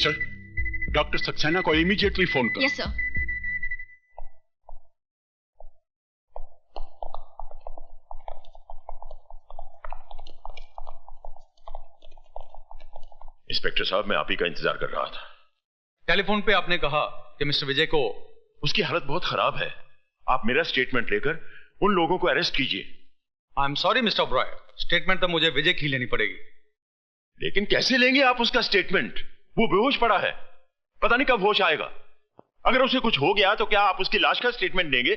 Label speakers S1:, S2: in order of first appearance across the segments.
S1: Mister, doctor Saxena को immediately phone करो।
S2: Yes sir.
S3: Inspector साहब, मैं आप ही का इंतजार कर रहा था।
S4: टेलीफोन पे आपने कहा कि मिस्टर विजय को
S3: उसकी हालत बहुत खराब है। आप मेरा स्टेटमेंट लेकर उन लोगों को अरेस्ट कीजिए।
S4: I am sorry mister Oberoi, statement तो मुझे विजय की लेनी पड़ेगी।
S3: लेकिन कैसे लेंगे आप उसका स्टेटमेंट? वो बेहोश पड़ा है, पता नहीं कब होश आएगा। अगर उसे कुछ हो गया तो क्या आप उसकी लाश का स्टेटमेंट देंगे?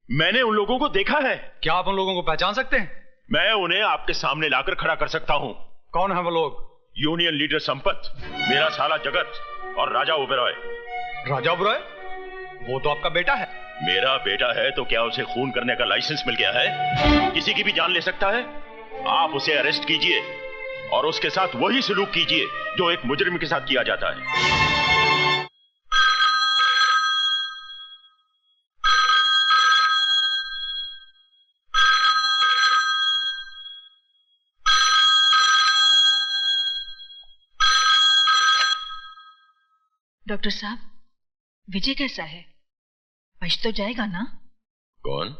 S3: मैंने उन लोगों को देखा है।
S4: क्या आप उन लोगों को पहचान सकते हैं?
S3: मैं उन्हें आपके सामने लाकर खड़ा कर सकता हूं।
S4: कौन है वो लोग?
S3: यूनियन लीडर संपत, मेरा साला जगत और राजा ओबेरॉय।
S4: राजा ओबेरॉय? वो तो आपका बेटा है।
S3: मेरा बेटा है तो क्या उसे खून करने का लाइसेंस मिल गया है? किसी की भी जान ले सकता है। आप उसे अरेस्ट कीजिए और उसके साथ वही सलूक कीजिए जो एक मुजरिम के साथ किया जाता है।
S2: डॉक्टर साहब, विजय कैसा है? बच तो जाएगा ना?
S3: कौन?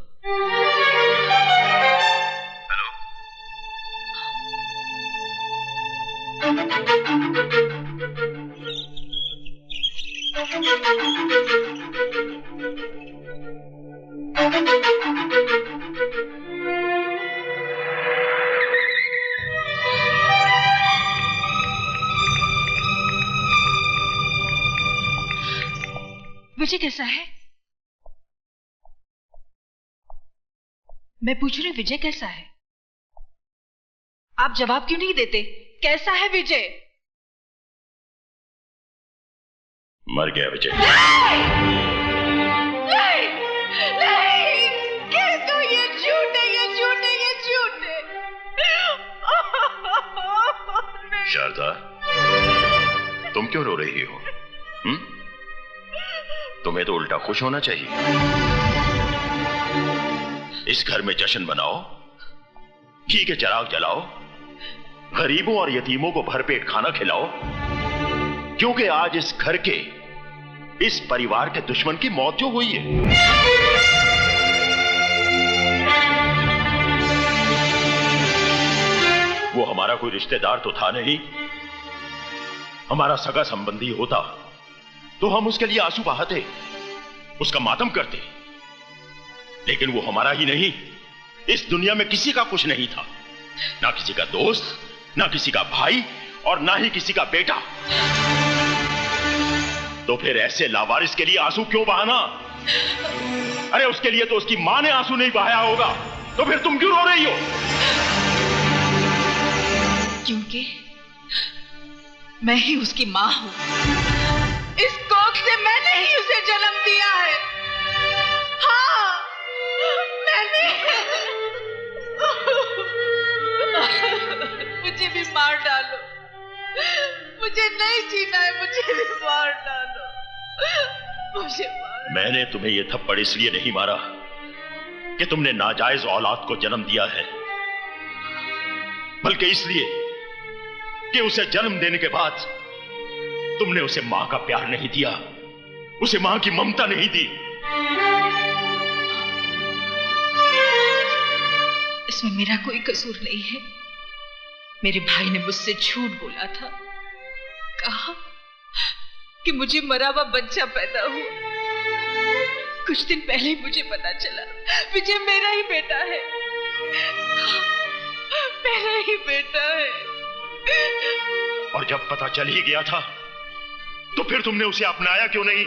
S2: विजय कैसा है? मैं पूछ रही हूँ, विजय कैसा है? आप जवाब क्यों नहीं देते? कैसा है विजय?
S3: मर गया विजय।
S2: नहीं, नहीं, कह दो ये झूठ है, ये झूठ है, ये झूठ है।
S3: शारदा, तुम क्यों रो रही हो? तुम्हें तो उल्टा खुश होना चाहिए। इस घर में जश्न मनाओ, घी के चिराग जलाओ, गरीबों और यतीमों को भरपेट खाना खिलाओ, क्योंकि आज इस घर के, इस परिवार के दुश्मन की मौत जो हुई है, वो हमारा कोई रिश्तेदार तो था नहीं। हमारा सगा संबंधी होता तो हम उसके लिए आंसू बहाते, उसका मातम करते। लेकिन वो हमारा ही नहीं, इस दुनिया में किसी का कुछ नहीं था। ना किसी का दोस्त, ना किसी का भाई और ना ही किसी का बेटा। तो फिर ऐसे लावारिस के लिए आंसू क्यों बहाना? अरे उसके लिए तो उसकी मां ने आंसू नहीं बहाया होगा, तो फिर तुम क्यों रो रही हो?
S2: क्योंकि मैं ही उसकी मां हूं। इस कोख से मैंने ही उसे जन्म दिया है। हाँ, मैंने। मुझे भी मार डालो, मुझे नहीं जीना है, मुझे भी मार डालो, मुझे मार।
S3: मैंने तुम्हें यह थप्पड़ इसलिए नहीं मारा कि तुमने नाजायज औलाद को जन्म दिया है, बल्कि इसलिए कि उसे जन्म देने के बाद तुमने उसे मां का प्यार नहीं दिया, उसे मां की ममता नहीं दी।
S2: इसमें मेरा कोई कसूर नहीं है। मेरे भाई ने मुझसे झूठ बोला था, कहा कि मुझे मरा हुआ बच्चा पैदा हुआ। कुछ दिन पहले ही मुझे पता चला विजय मेरा ही बेटा है, मेरा ही बेटा है।
S3: और जब पता चल ही गया था तो फिर तुमने उसे अपनाया क्यों नहीं?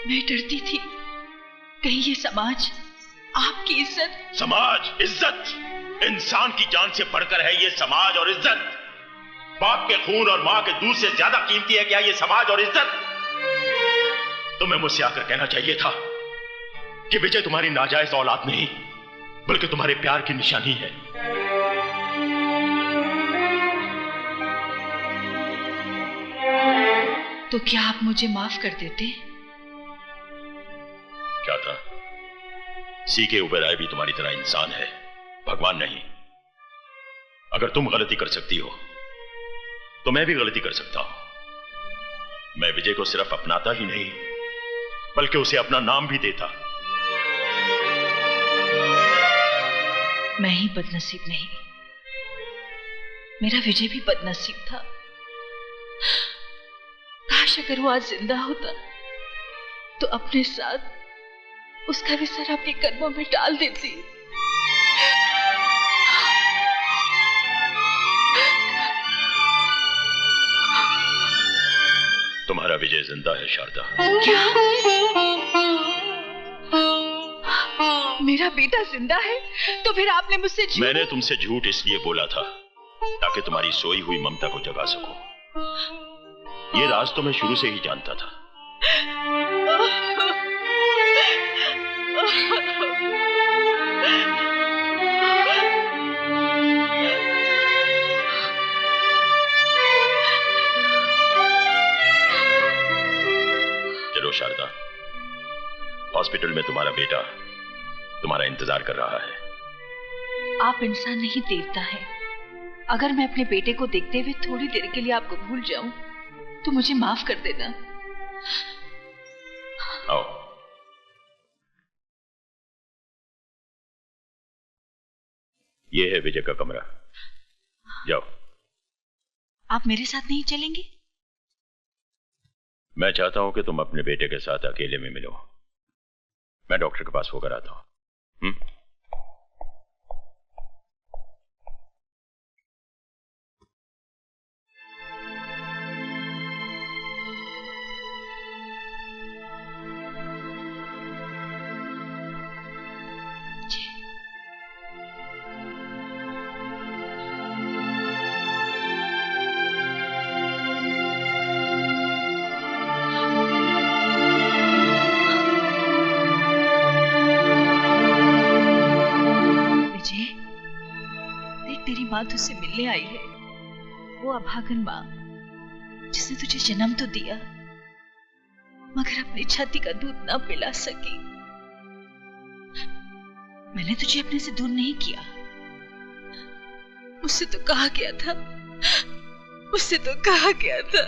S2: मैं डरती थी कहीं ये समाज आपकी इज्जत।
S3: समाज, इज्जत, इंसान की जान से बढ़कर है ये समाज और इज्जत। बाप के खून और मां के दूध से ज्यादा कीमती है क्या ये समाज और इज्जत? तुम्हें मुझसे आकर कहना चाहिए था कि विजय तुम्हारी नाजायज औलाद नहीं, बल्कि तुम्हारे प्यार की निशानी है।
S2: तो क्या आप मुझे माफ कर देते?
S3: क्या था? सीके ओबेरॉय भी तुम्हारी तरह इंसान है, भगवान नहीं। अगर तुम गलती कर सकती हो तो मैं भी गलती कर सकता हूं। मैं विजय को सिर्फ अपनाता ही नहीं, बल्कि उसे अपना नाम भी देता।
S2: मैं ही बदनसीब नहीं, मेरा विजय भी बदनसीब था। काश अगर वो आज जिंदा होता तो अपने साथ उसका भी सर अपने कदमों में डाल देती।
S3: तुम्हारा विजय जिंदा है शारदा।
S2: क्या? मेरा बेटा जिंदा है? तो फिर आपने मुझसे झूठ?
S3: मैंने तुमसे झूठ इसलिए बोला था ताकि तुम्हारी सोई हुई ममता को जगा सकूं। ये राज तो मैं शुरू से ही जानता था। चलो शारदा, हॉस्पिटल में तुम्हारा बेटा तुम्हारा इंतजार कर रहा है।
S2: आप इंसान नहीं देवता है। अगर मैं अपने बेटे को देखते हुए थोड़ी देर के लिए आपको भूल जाऊं तो मुझे माफ कर देना।
S3: आओ। ये है विजय का कमरा, जाओ।
S2: आप मेरे साथ नहीं चलेंगे?
S3: मैं चाहता हूं कि तुम अपने बेटे के साथ अकेले में मिलो। मैं डॉक्टर के पास होकर आता हूं।
S2: माँ तुझसे मिलने आई है, वो अभागन माँ जिसने तुझे जन्म तो दिया मगर अपनी छाती का दूध ना पिला सकी। मैंने तुझे अपने से दूर नहीं किया। मुझसे तो कहा गया था, मुझसे तो कहा गया था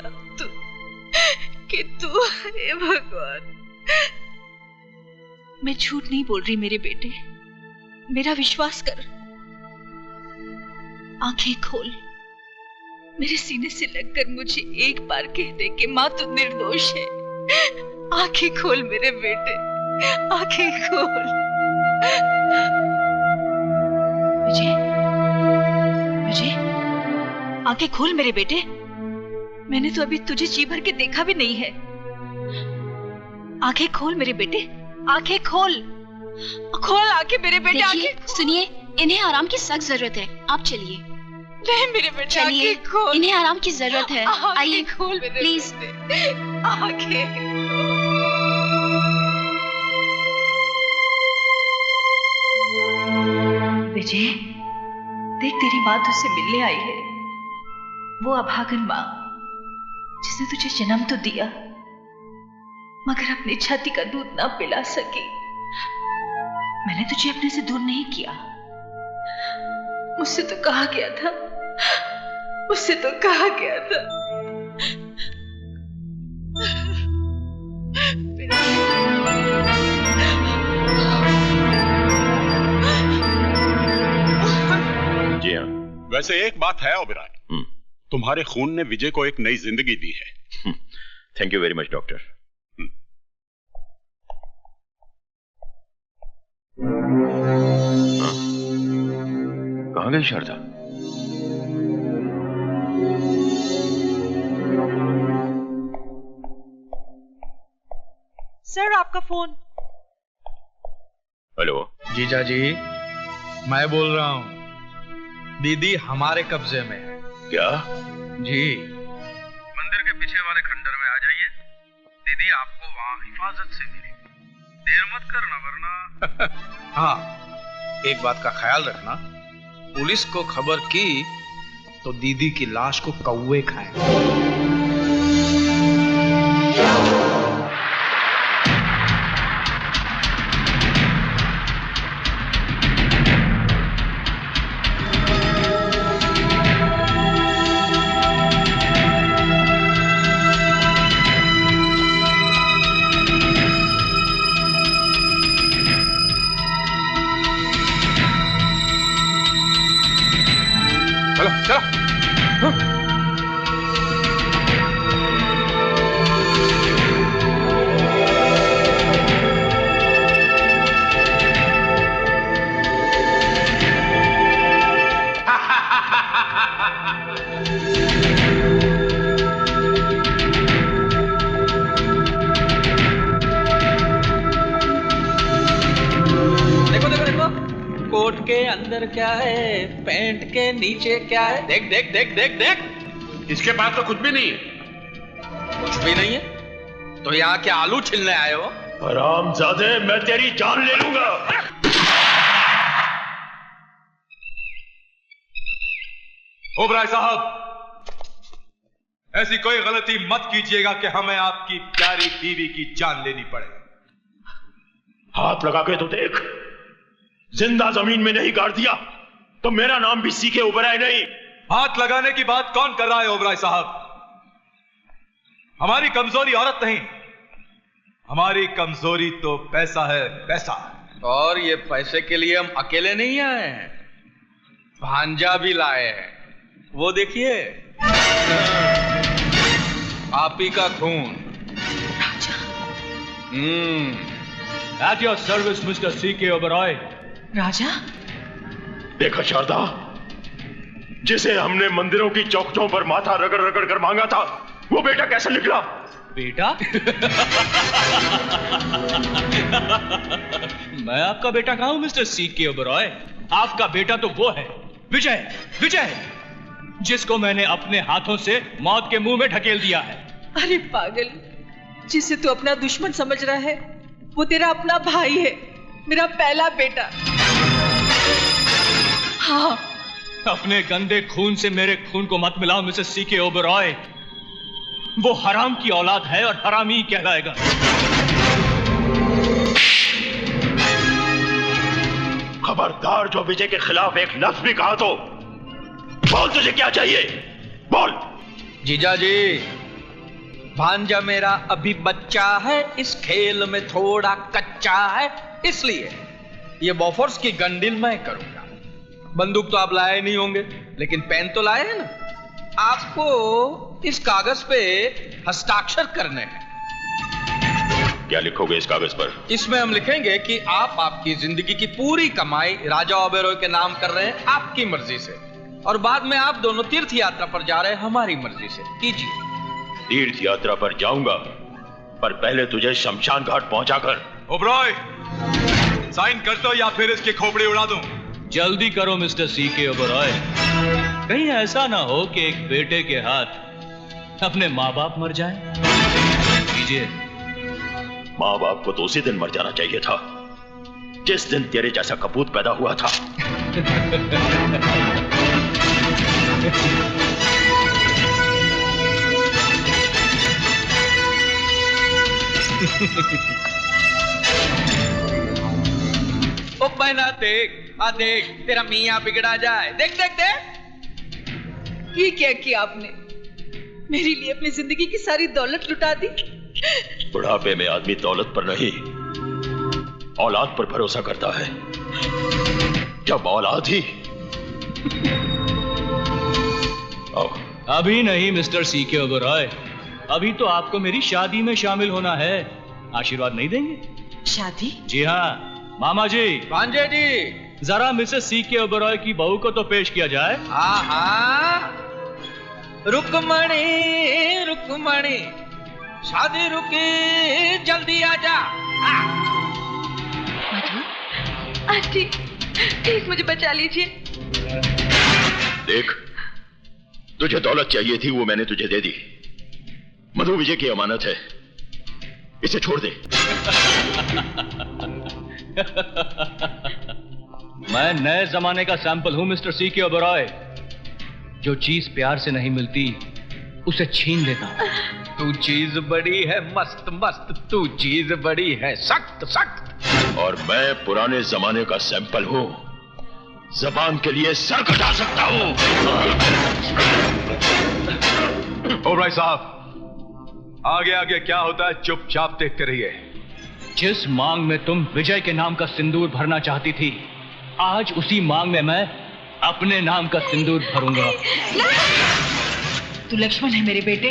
S2: कि तू, हे भगवान। मैं झूठ नहीं बोल रही मेरे बेटे, मेरा विश्वास कर। आंखें खोल, मेरे सीने से लगकर मुझे एक बार कह दे कि माँ तू निर्दोष है। आंखें खोल मेरे बेटे, आंखें खोल। विजय, विजय, आंखें खोल मेरे बेटे। मैंने तो अभी तुझे जी भर के देखा भी नहीं है। आंखें खोल मेरे बेटे, आंखें खोल, खोल आंखें मेरे बेटे। आंखें
S5: सुनिए, इन्हें आराम की सख्त जरूरत है, आप चलिए।
S2: नहीं मेरे बेटे,
S5: चलिए, इन्हें आराम की जरूरत है। आइए
S2: खोल मेरे
S5: प्लीज।
S2: आंखें। विजय, देख तेरी माँ तुझसे मिलने आई है, वो अभागन माँ जिसने तुझे जन्म तो दिया मगर अपनी छाती का दूध ना पिला सकी। मैंने तुझे अपने से दूर नहीं किया। मुझसे तो कहा गया था, मुझसे तो कहा गया था।
S3: जी हाँ।
S1: वैसे एक बात है ओबेरॉय, तुम्हारे खून ने विजय को एक नई जिंदगी दी है।
S3: Thank you very much doctor. कहाँ गई शारदा?
S6: सर आपका फोन।
S3: हेलो।
S4: जीजा जी, मैं बोल रहा हूँ। दीदी हमारे कब्जे में है।
S3: क्या?
S4: जी, मंदिर के पीछे वाले खंडर में आ जाइए। दीदी आपको वहाँ हिफाजत से मिलेगी। देर मत करना वरना। हाँ, एक बात का ख्याल रखना, पुलिस को खबर की तो दीदी की लाश को कौवे खाएं। कोट के अंदर क्या है, पैंट के नीचे क्या है? देख देख देख देख देख।
S1: इसके पास तो कुछ भी नहीं है।
S4: कुछ भी नहीं है? तो यहाँ क्या आलू छिलने आए हो?
S3: हरामजादे, मैं तेरी जान ले लूंगा।
S6: ओबराय साहब, ऐसी कोई गलती मत कीजिएगा कि हमें आपकी प्यारी बीवी की जान लेनी पड़े।
S3: हाथ लगा के तो देख, जिंदा जमीन में नहीं गाड़ दिया तो मेरा नाम भी सीके ओबराय नहीं।
S6: हाथ लगाने की बात कौन कर रहा है ओबराय साहब? हमारी कमजोरी औरत नहीं, हमारी कमजोरी तो पैसा है, पैसा।
S4: और ये पैसे के लिए हम अकेले नहीं आए हैं, भांजा भी लाए हैं। वो देखिए, आप ही का खून।
S7: At your service, Mr. C.K. Oberoi.
S2: राजा,
S3: देखा शारदा, जिसे हमने मंदिरों की चौखटों पर माथा रगड़ रगड़ कर मांगा था, वो बेटा कैसे निकला?
S7: बेटा? मैं आपका बेटा कहाँ हूं, मिस्टर C.K. Oberoi? आपका बेटा तो वो है, विजय, विजय, जिसको मैंने अपने हाथों से मौत के मुंह में ढकेल दिया है।
S2: अरे पागल, जिसे तू अपना दुश्मन समझ रहा है, वो तेरा अपना भाई है, मेरा पहला बेटा। हाँ,
S7: अपने गंदे खून से मेरे खून को मत मिलाओ मिसेस C.K. Oberoi। वो हराम की औलाद है और हरामी ही कहलाएगा।
S3: खबरदार, जो विजय के खिलाफ एक लफ्ज भी कहा तो बोल, तुझे क्या चाहिए? बोल।
S4: जीजा जी, भांजा मेरा अभी बच्चा है, इस खेल में थोड़ा कच्चा है, इसलिए ये बॉफोर्स की गंडिल मैं करूंगा। बंदूक तो आप लाए नहीं होंगे, लेकिन पेन तो लाए हैं ना। आपको इस कागज पे हस्ताक्षर करने हैं।
S3: क्या लिखोगे इस कागज पर?
S4: इसमें हम लिखेंगे कि आप आपकी जिंदगी की पूरी कमाई राजा ओबेरॉय के नाम कर रहे हैं, आपकी मर्जी से, और बाद में आप दोनों तीर्थ यात्रा पर जा रहे हैं हमारी मर्जी से। कीजिए।
S3: तीर्थ यात्रा पर जाऊंगा, पर पहले तुझे शमशान घाट पहुंचाकर।
S6: ओबराय, साइन कर दो या फिर इसकी खोपड़ी उड़ा दूं।
S7: जल्दी करो मिस्टर C.K. Oberoi। कहीं ऐसा ना हो कि एक बेटे के हाथ अपने माँ बाप मर जाएं। कीजिए।
S3: माँ बाप को तो उसी दिन मर जाना चाहिए था जिस दिन तेरे जैसा कपूत पैदा हुआ था।
S4: ओ बहना देख, देख, तेरा मियाँ बिगड़ा जाए। देख देख देख।
S2: ये क्या किया आपने? मेरे लिए अपनी जिंदगी की सारी दौलत लुटा दी।
S3: बुढ़ापे में आदमी दौलत पर नहीं, औलाद पर भरोसा करता है। जब औलाद ही।
S7: अभी नहीं मिस्टर C.K. Oberoi, अभी तो आपको मेरी शादी में शामिल होना है। आशीर्वाद नहीं देंगे?
S2: शादी?
S7: जी हाँ मामा जी।
S4: भांजे जी,
S7: जरा मिसेस C.K. Oberoi की बहू को तो पेश किया जाए।
S4: हाँ हाँ, रुकमणी रुकमणी, शादी रुकी, जल्दी आजा।
S2: आंटी, प्लीज मुझे बचा लीजिए।
S3: देख, तुझे दौलत चाहिए थी, वो मैंने तुझे दे दी। मधु विजय की अमानत है, इसे छोड़ दे।
S7: मैं नए जमाने का सैंपल हूं मिस्टर C.K. Oberoi। जो चीज प्यार से नहीं मिलती उसे छीन लेता हूं।
S4: तू चीज बड़ी है मस्त मस्त, तू चीज बड़ी है सख्त सख्त।
S3: और मैं पुराने जमाने का सैंपल हूं, जबान के लिए सर कटा सकता हूं।
S6: ओबराय साहब, आगे आगे क्या होता है चुपचाप देखते रहिए।
S7: जिस मांग में तुम विजय के नाम का सिंदूर भरना चाहती थी, आज उसी मांग में मैं अपने नाम का सिंदूर भरूंगा।
S2: तू लक्ष्मण है मेरे बेटे,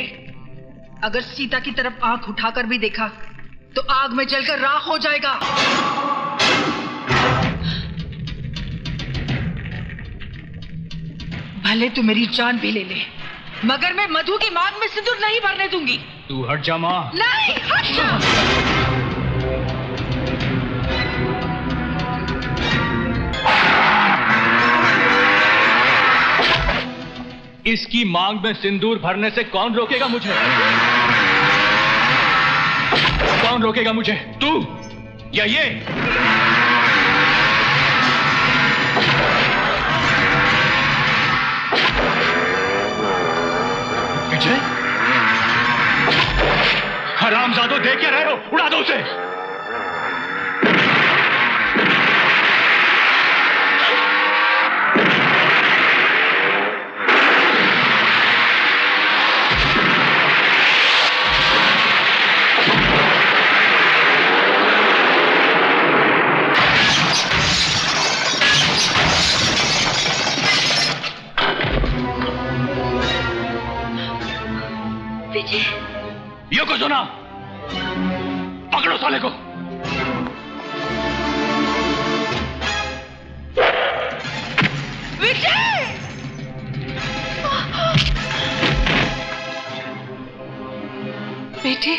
S2: अगर सीता की तरफ आंख उठाकर भी देखा तो आग में जलकर राख हो जाएगा। भले तू मेरी जान भी ले ले, मगर मैं मधु की मांग में सिंदूर नहीं भरने दूंगी।
S7: तू हट जा मां।
S2: नहीं, हट जा।
S7: इसकी मांग में सिंदूर भरने से कौन रोकेगा मुझे? कौन रोकेगा मुझे? तू या ये? विजय, हरामजादों, देख क्या रहे हो? उड़ा दो उसे। यो को सुना, पकड़ो साले को।
S2: विजय! बेटे,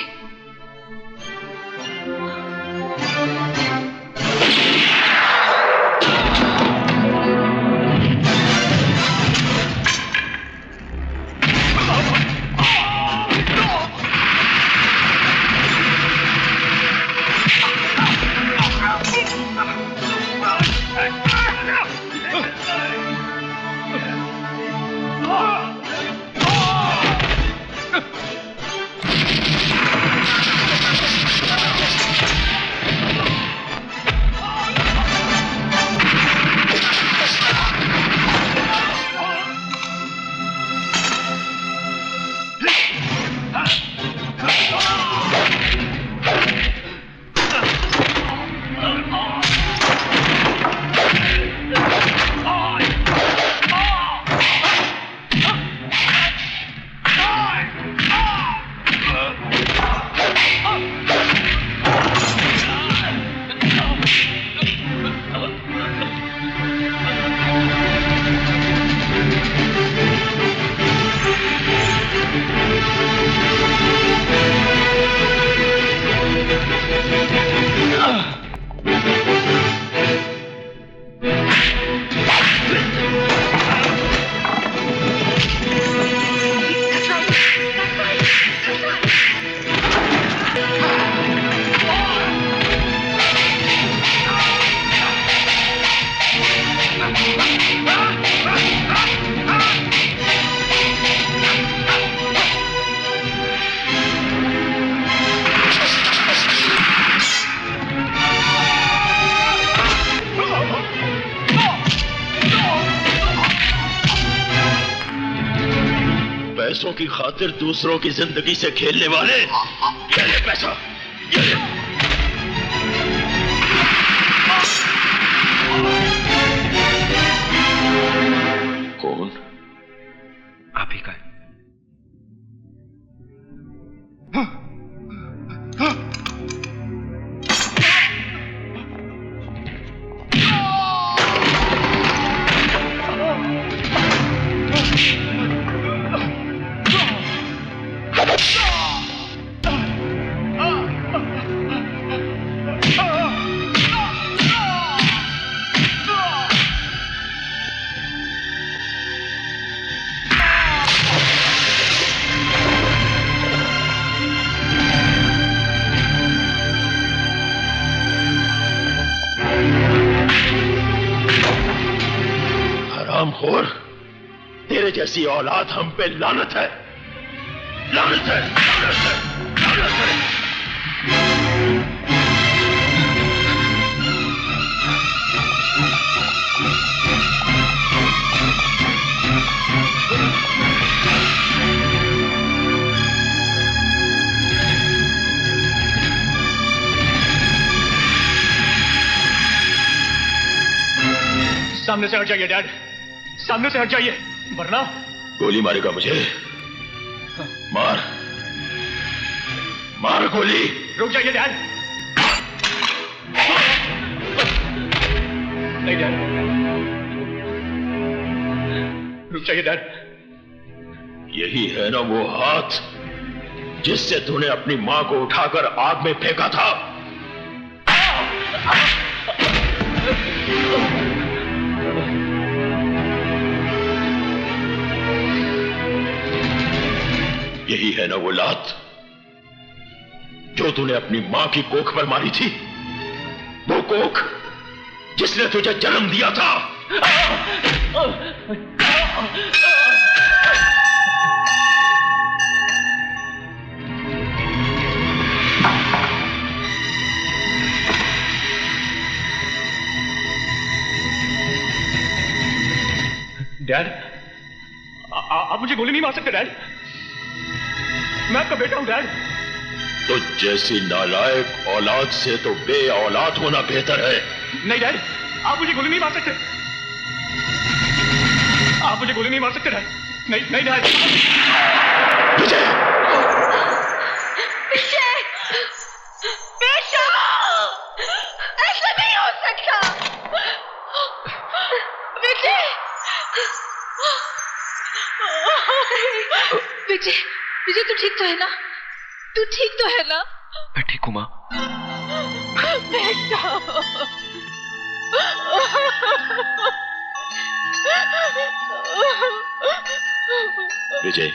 S3: पैसों की खातिर दूसरों की जिंदगी से खेलने वाले, ये ले पैसा, ये ले। कौन?
S4: आप ही का है।
S3: हरामखोर, तेरे जैसी औलाद हम पे लानत है, लानत है, लानत है, लानत है।
S7: सामने से हट जाइए डैड, सामने से हट जाइए, वरना
S3: गोली मारेगा मुझे। मार, मार गोली।
S7: रुक जाइए डैड। नहीं डैड, रुक जाइए डैड।
S3: यही है ना वो हाथ जिससे तूने अपनी मां को उठाकर आग में फेंका था? यही है ना वो लात जो तूने अपनी मां की कोख पर मारी थी, वो कोख जिसने तुझे जन्म दिया था।
S7: डैड, आप मुझे गोली नहीं मार सकते डैड। मैं आपका बेटा हूं डैड।
S3: तो जैसी नालायक औलाद से तो बे औलाद होना बेहतर है।
S7: नहीं डैड, आप मुझे गोली नहीं मार सकते। आप मुझे गोली नहीं मार सकते डैड। नहीं नहीं डैड।
S3: विजय,
S2: विजय, बेटा, ऐसा नहीं हो सकता। विजय, विजय, विजय तू ठीक तो है ना? तू ठीक तो है ना?
S7: मैं ठीक हूं मां।
S2: बेटा,
S3: विजय,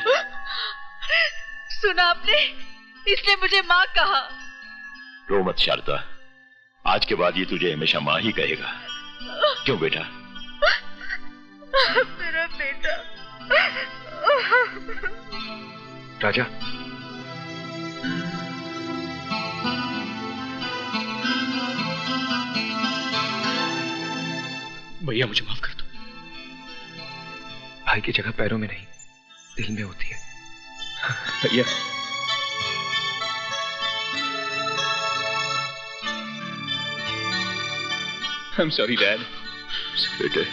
S2: सुना आपने? इसने मुझे माँ कहा।
S3: रो मत शारदा, आज के बाद ये तुझे हमेशा मां ही कहेगा। क्यों बेटा?
S2: मेरा बेटा।
S7: राजा, भैया मुझे माफ कर दो। भाई की जगह पैरों में नहीं दिल में होती है भैया। I'm sorry, Dad.
S3: बेटे,